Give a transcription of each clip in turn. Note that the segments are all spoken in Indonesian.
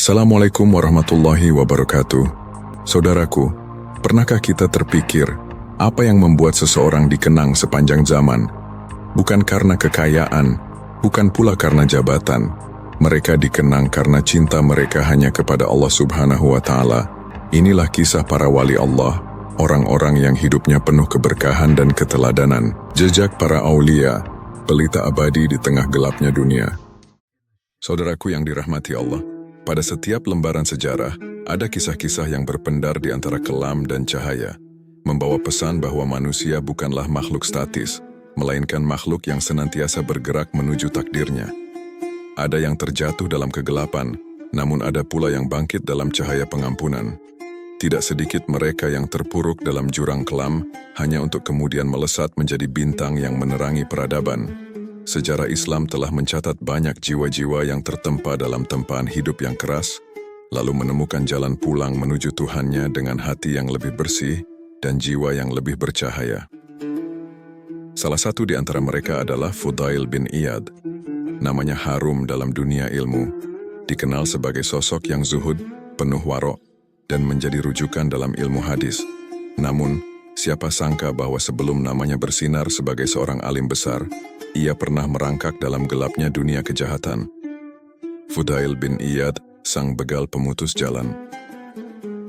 Assalamualaikum warahmatullahi wabarakatuh. Saudaraku, pernahkah kita terpikir apa yang membuat seseorang dikenang sepanjang zaman? Bukan karena kekayaan, bukan pula karena jabatan. Mereka dikenang karena cinta mereka hanya kepada Allah Subhanahu wa Ta'ala. Inilah kisah para wali Allah, orang-orang yang hidupnya penuh keberkahan dan keteladanan. Jejak para aulia, pelita abadi di tengah gelapnya dunia. Saudaraku yang dirahmati Allah, pada setiap lembaran sejarah, ada kisah-kisah yang berpendar di antara kelam dan cahaya, membawa pesan bahwa manusia bukanlah makhluk statis, melainkan makhluk yang senantiasa bergerak menuju takdirnya. Ada yang terjatuh dalam kegelapan, namun ada pula yang bangkit dalam cahaya pengampunan. Tidak sedikit mereka yang terpuruk dalam jurang kelam, hanya untuk kemudian melesat menjadi bintang yang menerangi peradaban. Sejarah Islam telah mencatat banyak jiwa-jiwa yang tertempa dalam tempaan hidup yang keras, lalu menemukan jalan pulang menuju Tuhannya dengan hati yang lebih bersih dan jiwa yang lebih bercahaya. Salah satu di antara mereka adalah Fudail bin Iyad. Namanya harum dalam dunia ilmu, dikenal sebagai sosok yang zuhud, penuh warok, dan menjadi rujukan dalam ilmu hadis. Namun, siapa sangka bahwa sebelum namanya bersinar sebagai seorang alim besar, ia pernah merangkak dalam gelapnya dunia kejahatan. Fudail bin Iyad, sang begal pemutus jalan.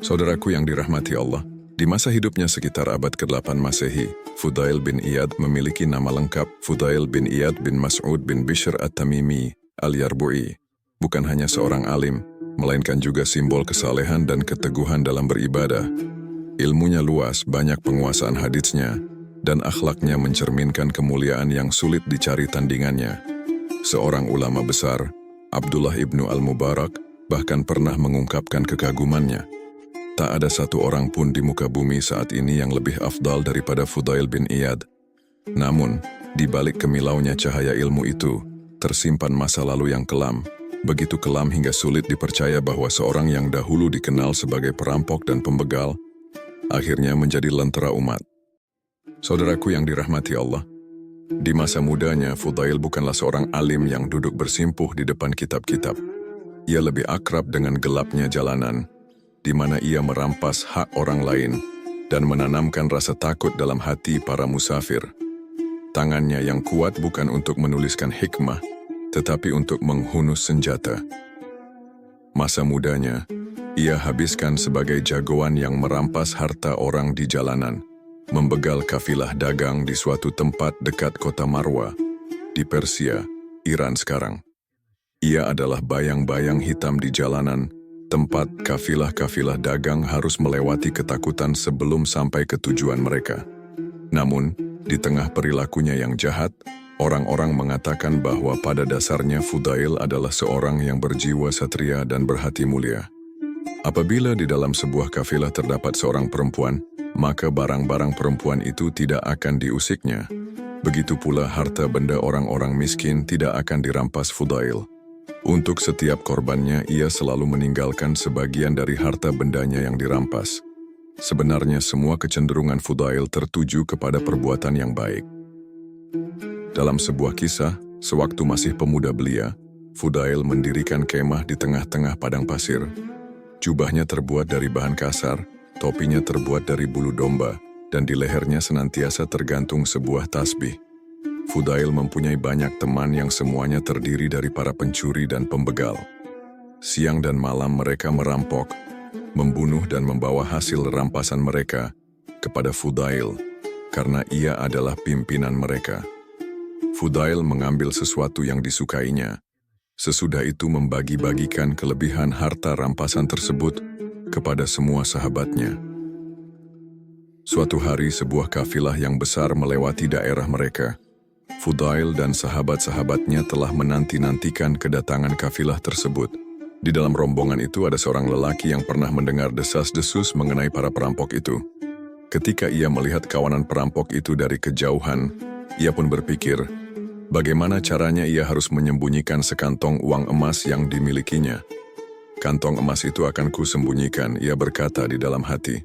Saudaraku yang dirahmati Allah, di masa hidupnya sekitar abad ke-8 Masehi, Fudail bin Iyad memiliki nama lengkap Fudail bin Iyad bin Mas'ud bin Bishr at-Tamimi al-Yarbu'i. Bukan hanya seorang alim, melainkan juga simbol kesalehan dan keteguhan dalam beribadah. Ilmunya luas, banyak penguasaan haditsnya, dan akhlaknya mencerminkan kemuliaan yang sulit dicari tandingannya. Seorang ulama besar, Abdullah ibnu al-Mubarak, bahkan pernah mengungkapkan kekagumannya. Tak ada satu orang pun di muka bumi saat ini yang lebih afdal daripada Fudail bin Iyad. Namun, di balik kemilaunya cahaya ilmu itu, tersimpan masa lalu yang kelam. Begitu kelam hingga sulit dipercaya bahwa seorang yang dahulu dikenal sebagai perampok dan pembegal, akhirnya menjadi lentera umat. Saudaraku yang dirahmati Allah, di masa mudanya Fudail bukanlah seorang alim yang duduk bersimpuh di depan kitab-kitab. Ia lebih akrab dengan gelapnya jalanan, di mana ia merampas hak orang lain dan menanamkan rasa takut dalam hati para musafir. Tangannya yang kuat bukan untuk menuliskan hikmah, tetapi untuk menghunus senjata. Masa mudanya, ia habiskan sebagai jagoan yang merampas harta orang di jalanan, membegal kafilah dagang di suatu tempat dekat kota Marwa, di Persia, Iran sekarang. Ia adalah bayang-bayang hitam di jalanan, tempat kafilah-kafilah dagang harus melewati ketakutan sebelum sampai ke tujuan mereka. Namun, di tengah perilakunya yang jahat, orang-orang mengatakan bahwa pada dasarnya Fudail adalah seorang yang berjiwa satria dan berhati mulia. Apabila di dalam sebuah kafilah terdapat seorang perempuan, maka barang-barang perempuan itu tidak akan diusiknya. Begitu pula harta benda orang-orang miskin tidak akan dirampas Fudail. Untuk setiap korbannya, ia selalu meninggalkan sebagian dari harta bendanya yang dirampas. Sebenarnya semua kecenderungan Fudail tertuju kepada perbuatan yang baik. Dalam sebuah kisah, sewaktu masih pemuda belia, Fudail mendirikan kemah di tengah-tengah padang pasir. Jubahnya terbuat dari bahan kasar, topinya terbuat dari bulu domba, dan di lehernya senantiasa tergantung sebuah tasbih. Fudail mempunyai banyak teman yang semuanya terdiri dari para pencuri dan pembegal. Siang dan malam mereka merampok, membunuh dan membawa hasil rampasan mereka kepada Fudail, karena ia adalah pimpinan mereka. Fudail mengambil sesuatu yang disukainya. Sesudah itu membagi-bagikan kelebihan harta rampasan tersebut kepada semua sahabatnya. Suatu hari sebuah kafilah yang besar melewati daerah mereka. Fudail dan sahabat-sahabatnya telah menanti-nantikan kedatangan kafilah tersebut. Di dalam rombongan itu ada seorang lelaki yang pernah mendengar desas-desus mengenai para perampok itu. Ketika ia melihat kawanan perampok itu dari kejauhan, ia pun berpikir, bagaimana caranya ia harus menyembunyikan sekantong uang emas yang dimilikinya. Kantong emas itu akan kusembunyikan, ia berkata di dalam hati.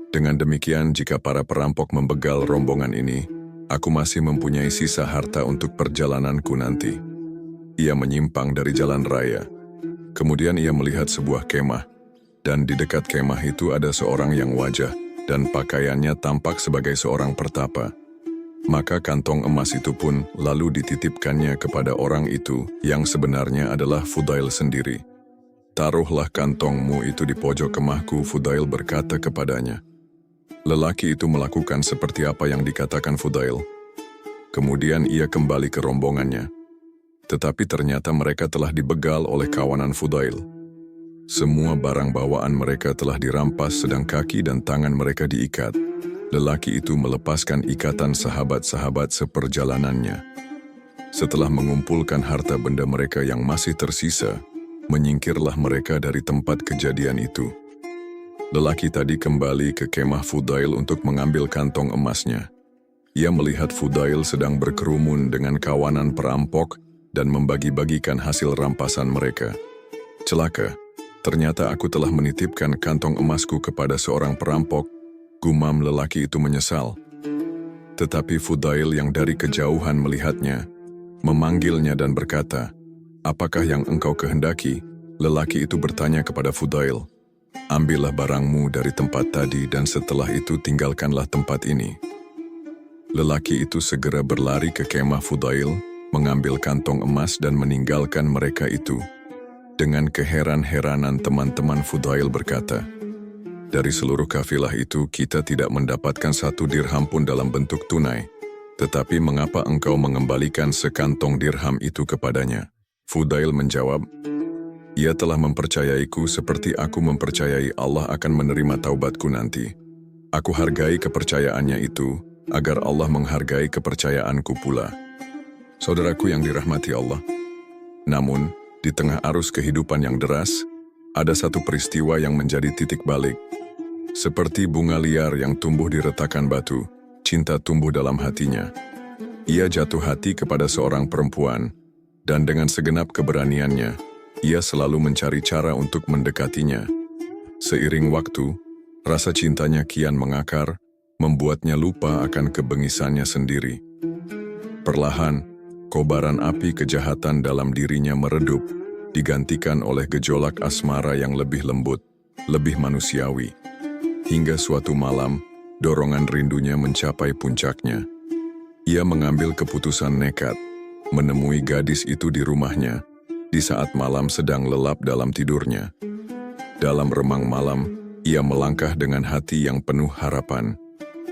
Dengan demikian, jika para perampok membegal rombongan ini, aku masih mempunyai sisa harta untuk perjalananku nanti. Ia menyimpang dari jalan raya. Kemudian ia melihat sebuah kemah, dan di dekat kemah itu ada seorang yang wajah dan pakaiannya tampak sebagai seorang pertapa. Maka kantong emas itu pun lalu dititipkannya kepada orang itu yang sebenarnya adalah Fudail sendiri. "Taruhlah kantongmu itu di pojok kemahku," Fudail berkata kepadanya. Lelaki itu melakukan seperti apa yang dikatakan Fudail. Kemudian ia kembali ke rombongannya. Tetapi ternyata mereka telah dibegal oleh kawanan Fudail. Semua barang bawaan mereka telah dirampas sedang kaki dan tangan mereka diikat. Lelaki itu melepaskan ikatan sahabat-sahabat seperjalanannya. Setelah mengumpulkan harta benda mereka yang masih tersisa, menyingkirlah mereka dari tempat kejadian itu. Lelaki tadi kembali ke kemah Fudail untuk mengambil kantong emasnya. Ia melihat Fudail sedang berkerumun dengan kawanan perampok dan membagi-bagikan hasil rampasan mereka. "Celaka, ternyata aku telah menitipkan kantong emasku kepada seorang perampok," gumam lelaki itu menyesal. Tetapi Fudail yang dari kejauhan melihatnya, memanggilnya dan berkata, "Apakah yang engkau kehendaki?" Lelaki itu bertanya kepada Fudail, "Ambillah barangmu dari tempat tadi dan setelah itu tinggalkanlah tempat ini." Lelaki itu segera berlari ke kemah Fudail, mengambil kantong emas dan meninggalkan mereka itu. Dengan keheran-heranan teman-teman Fudail berkata, "Dari seluruh kafilah itu kita tidak mendapatkan 1 dirham pun dalam bentuk tunai. Tetapi mengapa engkau mengembalikan sekantong dirham itu kepadanya?" Fudail menjawab, "Ia telah mempercayaiku seperti aku mempercayai Allah akan menerima taubatku nanti. Aku hargai kepercayaannya itu, agar Allah menghargai kepercayaanku pula." Saudaraku yang dirahmati Allah, namun di tengah arus kehidupan yang deras, ada satu peristiwa yang menjadi titik balik. Seperti bunga liar yang tumbuh di retakan batu, cinta tumbuh dalam hatinya. Ia jatuh hati kepada seorang perempuan, dan dengan segenap keberaniannya, ia selalu mencari cara untuk mendekatinya. Seiring waktu, rasa cintanya kian mengakar, membuatnya lupa akan kebengisannya sendiri. Perlahan, kobaran api kejahatan dalam dirinya meredup, digantikan oleh gejolak asmara yang lebih lembut, lebih manusiawi. Hingga suatu malam, dorongan rindunya mencapai puncaknya. Ia mengambil keputusan nekat, menemui gadis itu di rumahnya, di saat malam sedang lelap dalam tidurnya. Dalam remang malam, ia melangkah dengan hati yang penuh harapan.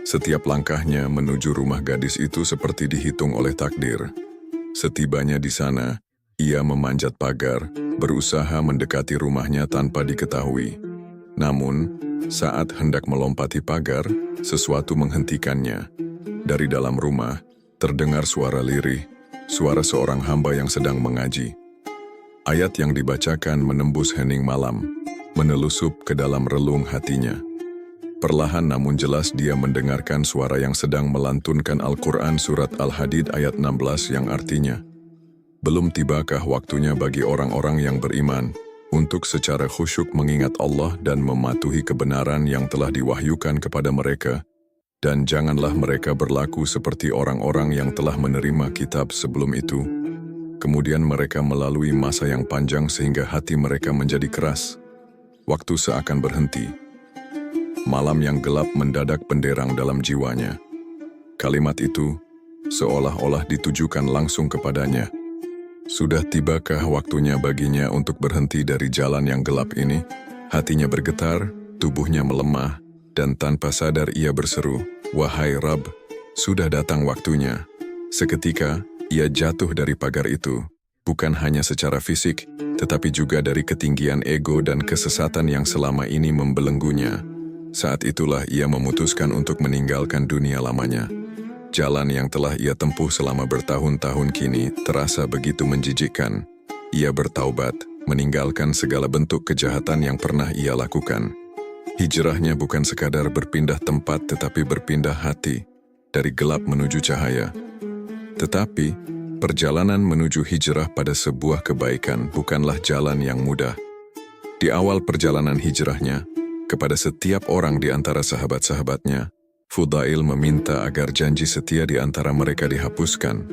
Setiap langkahnya menuju rumah gadis itu seperti dihitung oleh takdir. Setibanya di sana, ia memanjat pagar, berusaha mendekati rumahnya tanpa diketahui. Namun, saat hendak melompati pagar, sesuatu menghentikannya. Dari dalam rumah, terdengar suara lirih, suara seorang hamba yang sedang mengaji. Ayat yang dibacakan menembus hening malam, menelusup ke dalam relung hatinya. Perlahan namun jelas dia mendengarkan suara yang sedang melantunkan Al-Quran surat Al-Hadid ayat 16 yang artinya, "Belum tibakah waktunya bagi orang-orang yang beriman untuk secara khusyuk mengingat Allah dan mematuhi kebenaran yang telah diwahyukan kepada mereka, dan janganlah mereka berlaku seperti orang-orang yang telah menerima kitab sebelum itu. Kemudian mereka melalui masa yang panjang sehingga hati mereka menjadi keras. Waktu seakan berhenti. Malam yang gelap mendadak penderang dalam jiwanya." Kalimat itu seolah-olah ditujukan langsung kepadanya. Sudah tibakah waktunya baginya untuk berhenti dari jalan yang gelap ini? Hatinya bergetar, tubuhnya melemah, dan tanpa sadar ia berseru, "Wahai Rabb, sudah datang waktunya." Seketika, ia jatuh dari pagar itu, bukan hanya secara fisik, tetapi juga dari ketinggian ego dan kesesatan yang selama ini membelenggunya. Saat itulah ia memutuskan untuk meninggalkan dunia lamanya. Jalan yang telah ia tempuh selama bertahun-tahun kini terasa begitu menjijikkan. Ia bertaubat, meninggalkan segala bentuk kejahatan yang pernah ia lakukan. Hijrahnya bukan sekadar berpindah tempat tetapi berpindah hati, dari gelap menuju cahaya. Tetapi, perjalanan menuju hijrah pada sebuah kebaikan bukanlah jalan yang mudah. Di awal perjalanan hijrahnya, kepada setiap orang di antara sahabat-sahabatnya, Fudail meminta agar janji setia di antara mereka dihapuskan.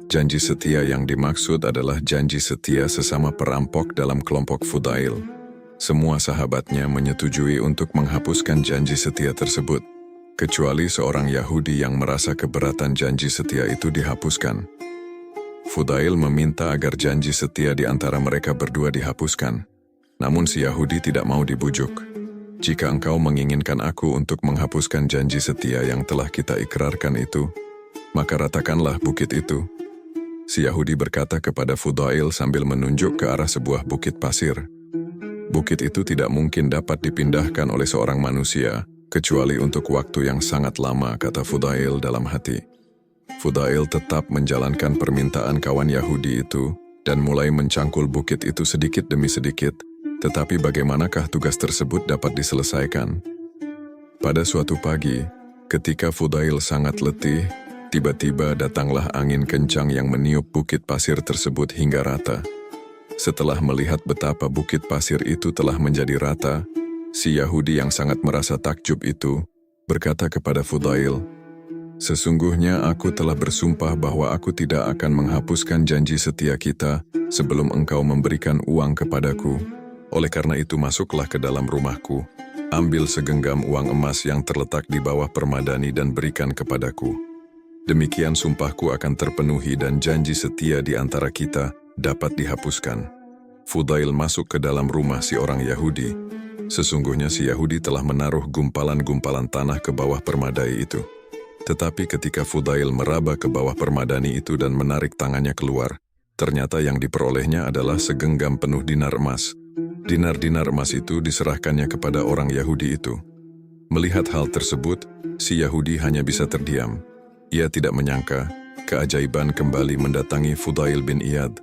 Janji setia yang dimaksud adalah janji setia sesama perampok dalam kelompok Fudail. Semua sahabatnya menyetujui untuk menghapuskan janji setia tersebut, kecuali seorang Yahudi yang merasa keberatan janji setia itu dihapuskan. Fudail meminta agar janji setia di antara mereka berdua dihapuskan. Namun si Yahudi tidak mau dibujuk. Jika engkau menginginkan aku untuk menghapuskan janji setia yang telah kita ikrarkan itu, maka ratakanlah bukit itu. Si Yahudi berkata kepada Fudail sambil menunjuk ke arah sebuah bukit pasir. Bukit itu tidak mungkin dapat dipindahkan oleh seorang manusia, kecuali untuk waktu yang sangat lama, kata Fudail dalam hati. Fudail tetap menjalankan permintaan kawan Yahudi itu, dan mulai mencangkul bukit itu sedikit demi sedikit. Tetapi bagaimanakah tugas tersebut dapat diselesaikan? Pada suatu pagi, ketika Fudail sangat letih, tiba-tiba datanglah angin kencang yang meniup bukit pasir tersebut hingga rata. Setelah melihat betapa bukit pasir itu telah menjadi rata, si Yahudi yang sangat merasa takjub itu berkata kepada Fudail, "Sesungguhnya aku telah bersumpah bahwa aku tidak akan menghapuskan janji setia kita sebelum engkau memberikan uang kepadaku. Oleh karena itu masuklah ke dalam rumahku, ambil segenggam uang emas yang terletak di bawah permadani dan berikan kepadaku. Demikian sumpahku akan terpenuhi dan janji setia di antara kita dapat dihapuskan." Fudail masuk ke dalam rumah si orang Yahudi. Sesungguhnya si Yahudi telah menaruh gumpalan-gumpalan tanah ke bawah permadai itu. Tetapi ketika Fudail meraba ke bawah permadani itu dan menarik tangannya keluar, ternyata yang diperolehnya adalah segenggam penuh dinar emas. Dinar-dinar emas itu diserahkannya kepada orang Yahudi itu. Melihat hal tersebut, si Yahudi hanya bisa terdiam. Ia tidak menyangka, keajaiban kembali mendatangi Fudail bin Iyad.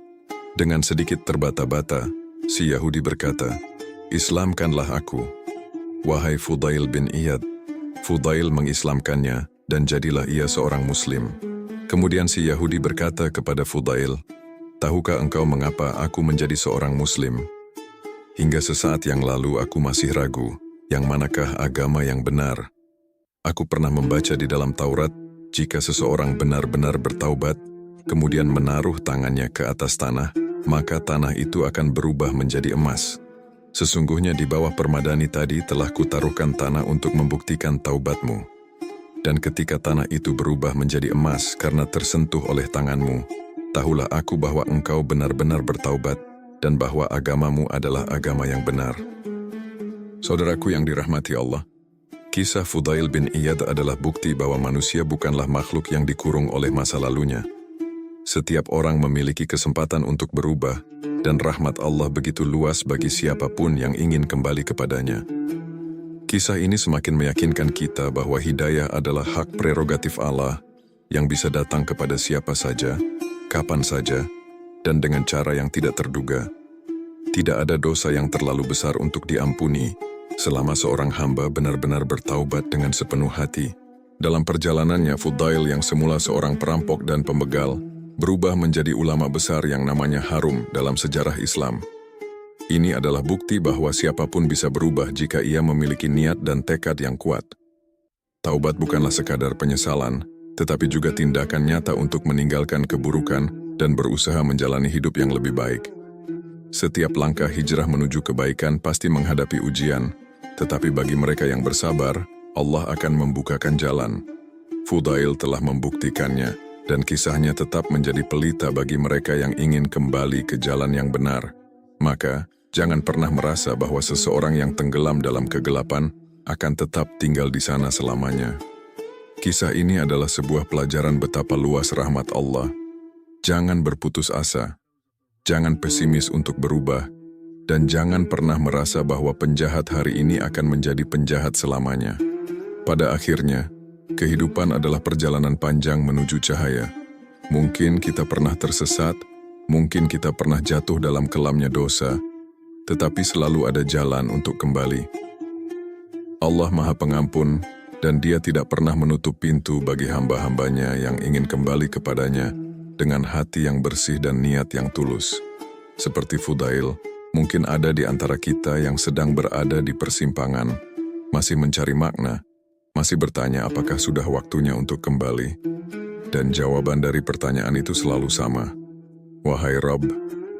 Dengan sedikit terbata-bata, si Yahudi berkata, "Islamkanlah aku." Wahai Fudail bin Iyad. Fudail mengislamkannya, dan jadilah ia seorang Muslim. Kemudian si Yahudi berkata kepada Fudail, "Tahukah engkau mengapa aku menjadi seorang Muslim? Hingga sesaat yang lalu aku masih ragu, yang manakah agama yang benar. Aku pernah membaca di dalam Taurat, jika seseorang benar-benar bertaubat, kemudian menaruh tangannya ke atas tanah, maka tanah itu akan berubah menjadi emas. Sesungguhnya di bawah permadani tadi telah kutaruhkan tanah untuk membuktikan taubatmu. Dan ketika tanah itu berubah menjadi emas karena tersentuh oleh tanganmu, tahulah aku bahwa engkau benar-benar bertaubat, dan bahwa agamamu adalah agama yang benar." Saudaraku yang dirahmati Allah, kisah Fudail bin Iyad adalah bukti bahwa manusia bukanlah makhluk yang dikurung oleh masa lalunya. Setiap orang memiliki kesempatan untuk berubah, dan rahmat Allah begitu luas bagi siapapun yang ingin kembali kepadanya. Kisah ini semakin meyakinkan kita bahwa hidayah adalah hak prerogatif Allah yang bisa datang kepada siapa saja, kapan saja, dan dengan cara yang tidak terduga. Tidak ada dosa yang terlalu besar untuk diampuni selama seorang hamba benar-benar bertaubat dengan sepenuh hati. Dalam perjalanannya, Fudail yang semula seorang perampok dan pembegal, berubah menjadi ulama besar yang namanya harum dalam sejarah Islam. Ini adalah bukti bahwa siapapun bisa berubah jika ia memiliki niat dan tekad yang kuat. Taubat bukanlah sekadar penyesalan, tetapi juga tindakan nyata untuk meninggalkan keburukan dan berusaha menjalani hidup yang lebih baik. Setiap langkah hijrah menuju kebaikan pasti menghadapi ujian, tetapi bagi mereka yang bersabar, Allah akan membukakan jalan. Fudail telah membuktikannya, dan kisahnya tetap menjadi pelita bagi mereka yang ingin kembali ke jalan yang benar. Maka, jangan pernah merasa bahwa seseorang yang tenggelam dalam kegelapan akan tetap tinggal di sana selamanya. Kisah ini adalah sebuah pelajaran betapa luas rahmat Allah. Jangan berputus asa, jangan pesimis untuk berubah, dan jangan pernah merasa bahwa penjahat hari ini akan menjadi penjahat selamanya. Pada akhirnya, kehidupan adalah perjalanan panjang menuju cahaya. Mungkin kita pernah tersesat, mungkin kita pernah jatuh dalam kelamnya dosa, tetapi selalu ada jalan untuk kembali. Allah Maha Pengampun, dan Dia tidak pernah menutup pintu bagi hamba-hambanya yang ingin kembali kepadanya dengan hati yang bersih dan niat yang tulus. Seperti Fudail, mungkin ada di antara kita yang sedang berada di persimpangan, masih mencari makna, masih bertanya apakah sudah waktunya untuk kembali. Dan jawaban dari pertanyaan itu selalu sama. Wahai Rabb,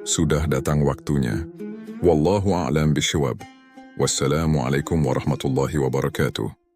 sudah datang waktunya. Wallahu a'lam bishawab. Wassalamualaikum warahmatullahi wabarakatuh.